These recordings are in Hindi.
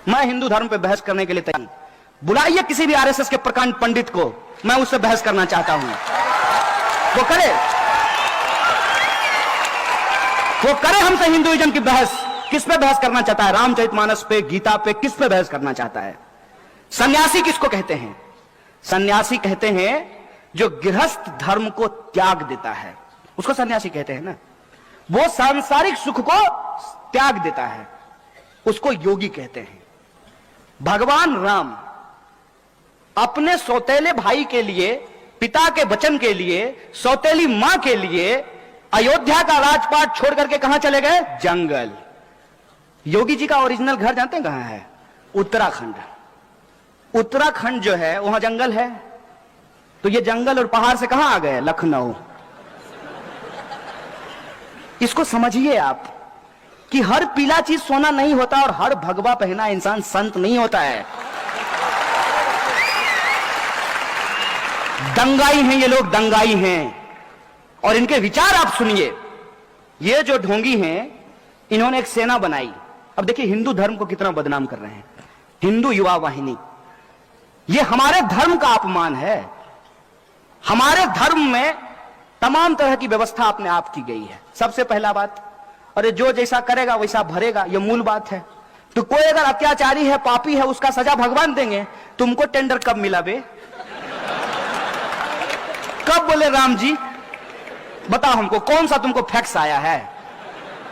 मैं हिंदू धर्म पे बहस करने के लिए तैयार। बुलाइए किसी भी आरएसएस के प्रकांड पंडित को, मैं उससे बहस करना चाहता हूं। वो करे हमसे हिंदुइज्म की बहस। किस पे बहस करना चाहता है? रामचरितमानस पे, गीता पे, किस पे बहस करना चाहता है? सन्यासी किसको कहते हैं? सन्यासी कहते हैं जो गृहस्थ धर्म को त्याग देता है, उसको सन्यासी कहते हैं ना। वो सांसारिक सुख को त्याग देता है, उसको योगी कहते हैं। भगवान राम अपने सौतेले भाई के लिए, पिता के वचन के लिए, सौतेली मां के लिए अयोध्या का राजपाट छोड़ करके कहां चले गए? जंगल। योगी जी का ओरिजिनल घर जानते हैं कहां है? उत्तराखंड। उत्तराखंड जो है वहां जंगल है, तो ये जंगल और पहाड़ से कहां आ गए? लखनऊ। इसको समझिए आप कि हर पीला चीज सोना नहीं होता और हर भगवा पहना इंसान संत नहीं होता है। दंगाई हैं ये लोग, दंगाई हैं। और इनके विचार आप सुनिए। ये जो ढोंगी हैं, इन्होंने एक सेना बनाई। अब देखिए हिंदू धर्म को कितना बदनाम कर रहे हैं। हिंदू युवा वाहिनी, ये हमारे धर्म का अपमान है। हमारे धर्म में तमाम तरह की व्यवस्था अपने आप की गई है। सबसे पहला बात, अरे जो जैसा करेगा वैसा भरेगा, यह मूल बात है। तो कोई अगर अत्याचारी है, पापी है, उसका सजा भगवान देंगे। तुमको टेंडर कब मिला बे? कब बोले राम जी? बताओ हमको, कौन सा तुमको फैक्स आया है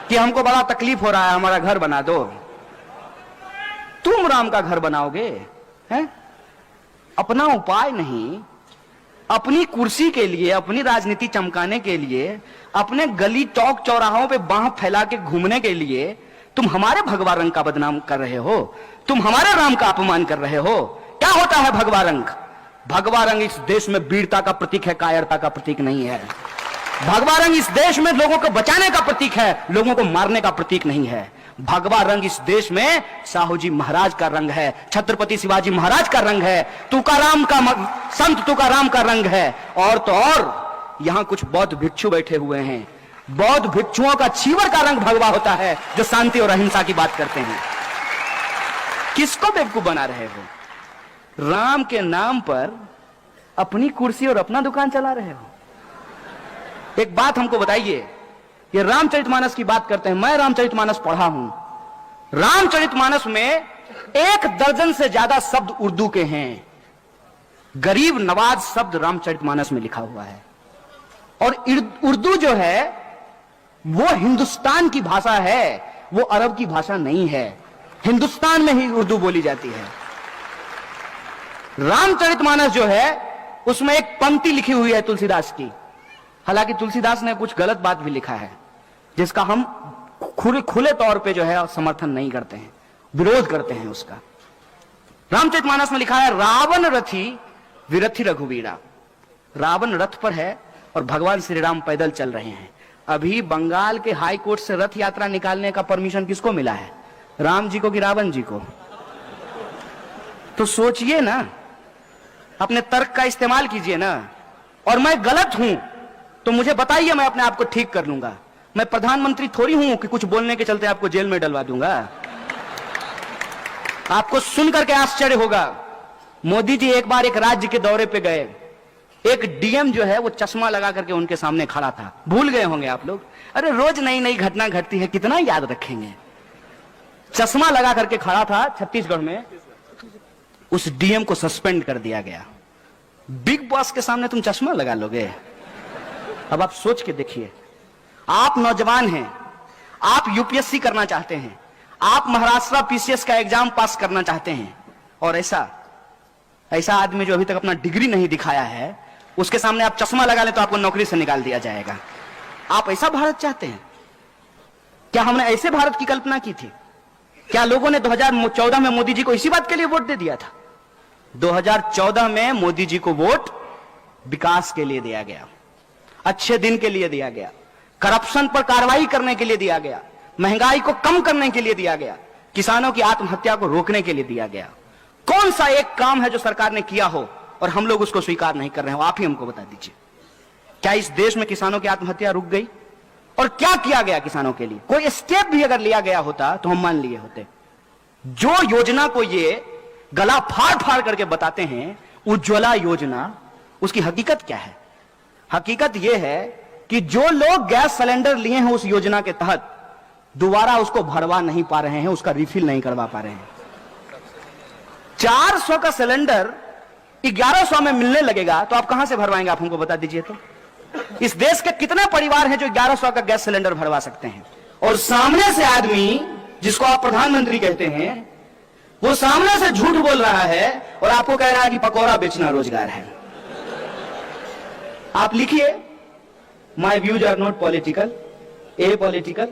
कि हमको बड़ा तकलीफ हो रहा है, हमारा घर बना दो? तुम राम का घर बनाओगे? हैं? अपना उपाय नहीं, अपनी कुर्सी के लिए, अपनी राजनीति चमकाने के लिए, अपने गली चौक चौराहों पे बांह फैला के घूमने के लिए तुम हमारे भगवा रंग का बदनाम कर रहे हो। तुम हमारे राम का अपमान कर रहे हो। क्या होता है भगवा रंग? भगवा रंग इस देश में वीरता का प्रतीक है, कायरता का प्रतीक नहीं है। भगवा रंग इस देश में लोगों को बचाने का प्रतीक है, लोगों को मारने का प्रतीक नहीं है। भगवा रंग इस देश में साहू जी महाराज का रंग है, छत्रपति शिवाजी महाराज का रंग है, तुकाराम का संत तुकाराम का रंग है। और तो और यहां कुछ बौद्ध भिक्षु बैठे हुए हैं। बौद्ध भिक्षुओं का चीवर का रंग भगवा होता है, जो शांति और अहिंसा की बात करते हैं। किसको बेवकूफ बना रहे हो? राम के नाम पर अपनी कुर्सी और अपना दुकान चला रहे हो। एक बात हमको बताइए, ये रामचरितमानस की बात करते हैं। मैं रामचरितमानस पढ़ा हूं। रामचरितमानस में 1 दर्जन से ज्यादा शब्द उर्दू के हैं। गरीब नवाज शब्द रामचरितमानस में लिखा हुआ है। और उर्दू जो है वो हिंदुस्तान की भाषा है, वो अरब की भाषा नहीं है। हिंदुस्तान में ही उर्दू बोली जाती है। रामचरितमानस जो है उसमें एक पंक्ति लिखी हुई है तुलसीदास की। हालांकि तुलसीदास ने कुछ गलत बात भी लिखा है, जिसका हम खुले तौर पे जो है समर्थन नहीं करते हैं, विरोध करते हैं उसका। रामचरितमानस में लिखा है, रावण रथी विरथी रघुवीरा। रावण रथ पर है और भगवान श्री राम पैदल चल रहे हैं। अभी बंगाल के हाई कोर्ट से रथ यात्रा निकालने का परमिशन किसको मिला है? राम जी को कि रावण जी को? तो सोचिए ना, अपने तर्क का इस्तेमाल कीजिए ना। और मैं गलत हूं तो मुझे बताइए, मैं अपने आप को ठीक कर लूंगा। मैं प्रधानमंत्री थोड़ी हूं कि कुछ बोलने के चलते आपको जेल में डलवा दूंगा। आपको सुनकर के आश्चर्य होगा, मोदी जी एक बार एक राज्य के दौरे पे गए। एक डीएम जो है वो चश्मा लगा करके उनके सामने खड़ा था। भूल गए होंगे आप लोग। अरे रोज नई नई घटना घटती है, कितना याद रखेंगे। चश्मा लगा करके खड़ा था छत्तीसगढ़ में। उस डीएम को सस्पेंड कर दिया गया। बिग बॉस के सामने तुम चश्मा लगा लोगे? अब आप सोच के देखिए। आप नौजवान हैं, आप यूपीएससी करना चाहते हैं, आप महाराष्ट्र पीसीएस का एग्जाम पास करना चाहते हैं, और ऐसा आदमी जो अभी तक अपना डिग्री नहीं दिखाया है, उसके सामने आप चश्मा लगा लें तो आपको नौकरी से निकाल दिया जाएगा। आप ऐसा भारत चाहते हैं क्या? हमने ऐसे भारत की कल्पना की थी क्या? लोगों ने 2014 में मोदी जी को इसी बात के लिए वोट दे दिया था। 2014 में मोदी जी को वोट विकास के लिए दिया गया, अच्छे दिन के लिए दिया गया, करप्शन पर कार्रवाई करने के लिए दिया गया, महंगाई को कम करने के लिए दिया गया, किसानों की आत्महत्या को रोकने के लिए दिया गया। कौन सा एक काम है जो सरकार ने किया हो और हम लोग उसको स्वीकार नहीं कर रहे हो? आप ही हमको बता दीजिए। क्या इस देश में किसानों की आत्महत्या रुक गई? और क्या किया गया किसानों के लिए? कोई स्टेप भी अगर लिया गया होता तो हम मान लिए होते। जो योजना को ये गला फाड़ फाड़ करके बताते हैं, उज्ज्वला योजना, उसकी हकीकत क्या है? हकीकत यह है कि जो लोग गैस सिलेंडर लिए हैं उस योजना के तहत, दोबारा उसको भरवा नहीं पा रहे हैं, उसका रिफिल नहीं करवा पा रहे हैं। 400 का सिलेंडर 1100 में मिलने लगेगा तो आप कहां से भरवाएंगे? आप हमको बता दीजिए तो। इस देश के कितने परिवार हैं जो 1100 का गैस सिलेंडर भरवा सकते हैं? और सामने से आदमी, जिसको आप प्रधानमंत्री कहते हैं, वो सामने से झूठ बोल रहा है और आपको कह रहा है कि पकौड़ा बेचना रोजगार है। आप लिखिए, my views are not political, apolitical.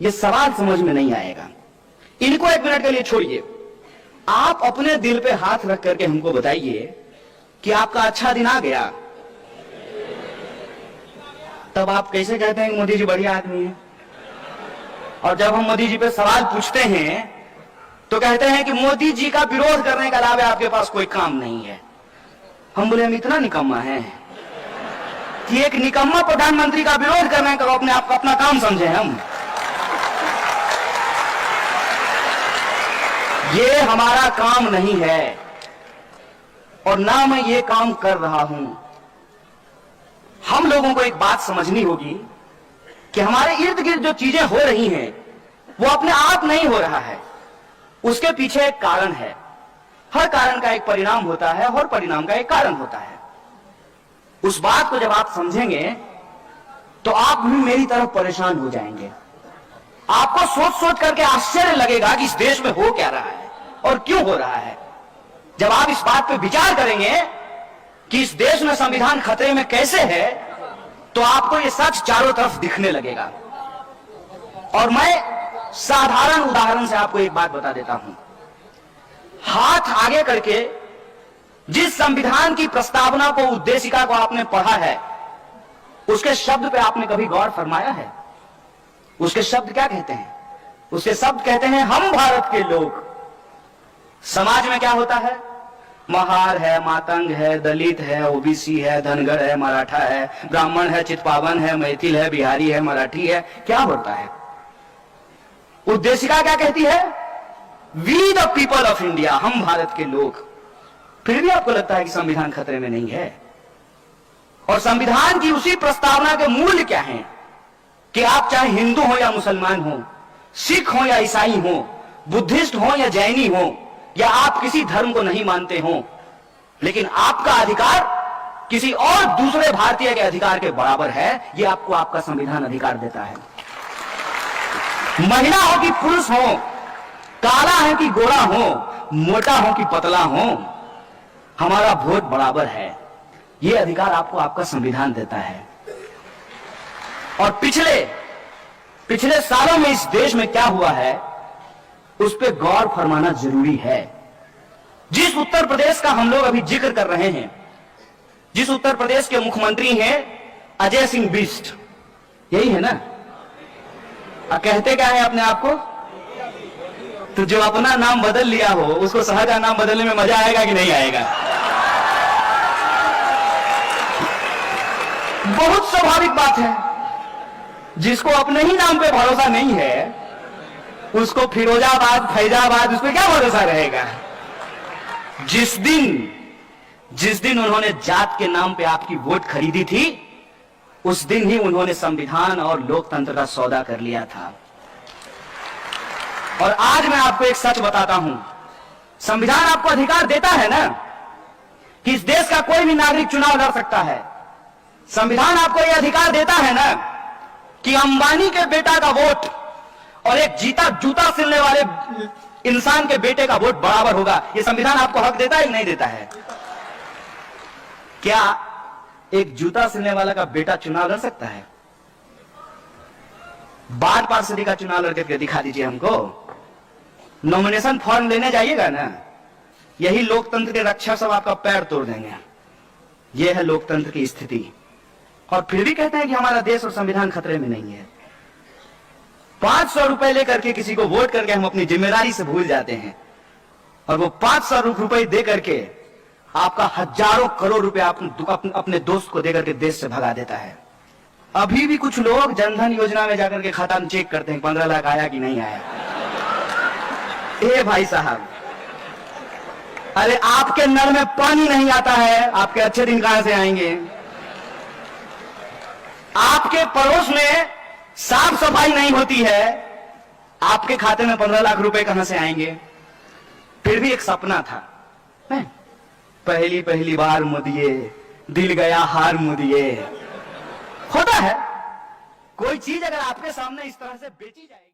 ये सवाल समझ में नहीं आएगा। इनको एक मिनट के लिए छोड़िए, आप अपने दिल पे हाथ रख करके हमको बताइए कि आपका अच्छा दिन आ गया। तब आप कैसे कहते हैं कि मोदी जी बढ़िया आदमी है? और जब हम मोदी जी पे सवाल पूछते हैं तो कहते हैं कि मोदी जी का विरोध करने के अलावा आपके पास कोई काम नहीं है। हम बोले हम इतना निकम्मा है कि एक निकम्मा प्रधानमंत्री का विरोध करने का अपने आप अपना काम समझे हम? ये हमारा काम नहीं है और ना मैं ये काम कर रहा हूं। हम लोगों को एक बात समझनी होगी कि हमारे इर्द गिर्द जो चीजें हो रही हैं वो अपने आप नहीं हो रहा है, उसके पीछे एक कारण है। हर कारण का एक परिणाम होता है, हर परिणाम का एक कारण होता है। उस बात को जब आप समझेंगे तो आप भी मेरी तरफ परेशान हो जाएंगे। आपको सोच सोच करके आश्चर्य लगेगा कि इस देश में हो क्या रहा है और क्यों हो रहा है। जब आप इस बात पर विचार करेंगे कि इस देश में संविधान खतरे में कैसे है, तो आपको यह सच चारों तरफ दिखने लगेगा। और मैं साधारण उदाहरण से आपको एक बात बता देता हूं। हाथ आगे करके जिस संविधान की प्रस्तावना को, उद्देशिका को आपने पढ़ा है, उसके शब्द पे आपने कभी गौर फरमाया है? उसके शब्द क्या कहते हैं? उसके शब्द कहते हैं हम भारत के लोग। समाज में क्या होता है? महार है, मातंग है, दलित है, ओबीसी है, धनगर है, मराठा है, ब्राह्मण है, चितपावन है, मैथिल है, बिहारी है, मराठी है। क्या होता है? उद्देशिका क्या कहती है? We the people of India, हम भारत के लोग। फिर भी आपको लगता है कि संविधान खतरे में नहीं है। और संविधान की उसी प्रस्तावना के मूल्य क्या हैं कि आप चाहे हिंदू हो या मुसलमान हो, सिख हो या ईसाई हो, बुद्धिस्ट हो या जैनी हो, या आप किसी धर्म को नहीं मानते हो, लेकिन आपका अधिकार किसी और दूसरे भारतीय के अधिकार के बराबर है। यह आपको आपका संविधान अधिकार देता है। महिला हो कि पुरुष हो, काला है कि गोरा हो, मोटा हो कि पतला हो, हमारा वोट बराबर है। यह अधिकार आपको आपका संविधान देता है। और पिछले सालों में इस देश में क्या हुआ है उस पर गौर फरमाना जरूरी है। जिस उत्तर प्रदेश का हम लोग अभी जिक्र कर रहे हैं, जिस उत्तर प्रदेश के मुख्यमंत्री हैं अजय सिंह बिष्ट, यही है ना? कहते क्या है अपने आप को? तो जो अपना नाम बदल लिया हो उसको शहर का नाम बदलने में मजा आएगा कि नहीं आएगा? बहुत स्वाभाविक बात है। जिसको अपने ही नाम पे भरोसा नहीं है उसको फिरोजाबाद, फैजाबाद, उस पर क्या भरोसा रहेगा? जिस दिन उन्होंने जात के नाम पे आपकी वोट खरीदी थी, उस दिन ही उन्होंने संविधान और लोकतंत्र का सौदा कर लिया था। और आज मैं आपको एक सच बताता हूं, संविधान आपको अधिकार देता है ना कि इस देश का कोई भी नागरिक चुनाव लड़ सकता है। संविधान आपको यह अधिकार देता है ना कि अंबानी के बेटा का वोट और एक जूता सिलने वाले इंसान के बेटे का वोट बराबर होगा। यह संविधान आपको हक देता है कि नहीं देता है? क्या एक जूता सिलने वाला का बेटा चुनाव लड़ सकता है? बार पार्षदी का चुनाव लड़के दिखा दीजिए हमको। नॉमिनेशन फॉर्म लेने जाइएगा ना, यही लोकतंत्र के रक्षा सब आपका पैर तोड़ देंगे। यह है लोकतंत्र की स्थिति। और फिर भी कहते हैं कि हमारा देश और संविधान खतरे में नहीं है। 500 रुपए लेकर के किसी को वोट करके हम अपनी जिम्मेदारी से भूल जाते हैं, और वो 500 रुपए दे करके आपका हजारों करोड़ रुपए अपने दोस्त को देकर के देश से भगा देता है। अभी भी कुछ लोग जनधन योजना में जाकर के खाता में चेक करते हैं 15 लाख आया कि नहीं आया। हे भाई साहब, अरे आपके नल में पानी नहीं आता है, आपके अच्छे दिन कहां से आएंगे? आपके पड़ोस में साफ सफाई नहीं होती है, आपके खाते में 15 लाख रुपए कहां से आएंगे? फिर भी एक सपना था, पहली पहली बार मुदिए दिल गया हार मुदिए। होता है, कोई चीज अगर आपके सामने इस तरह से बेची जाएगी।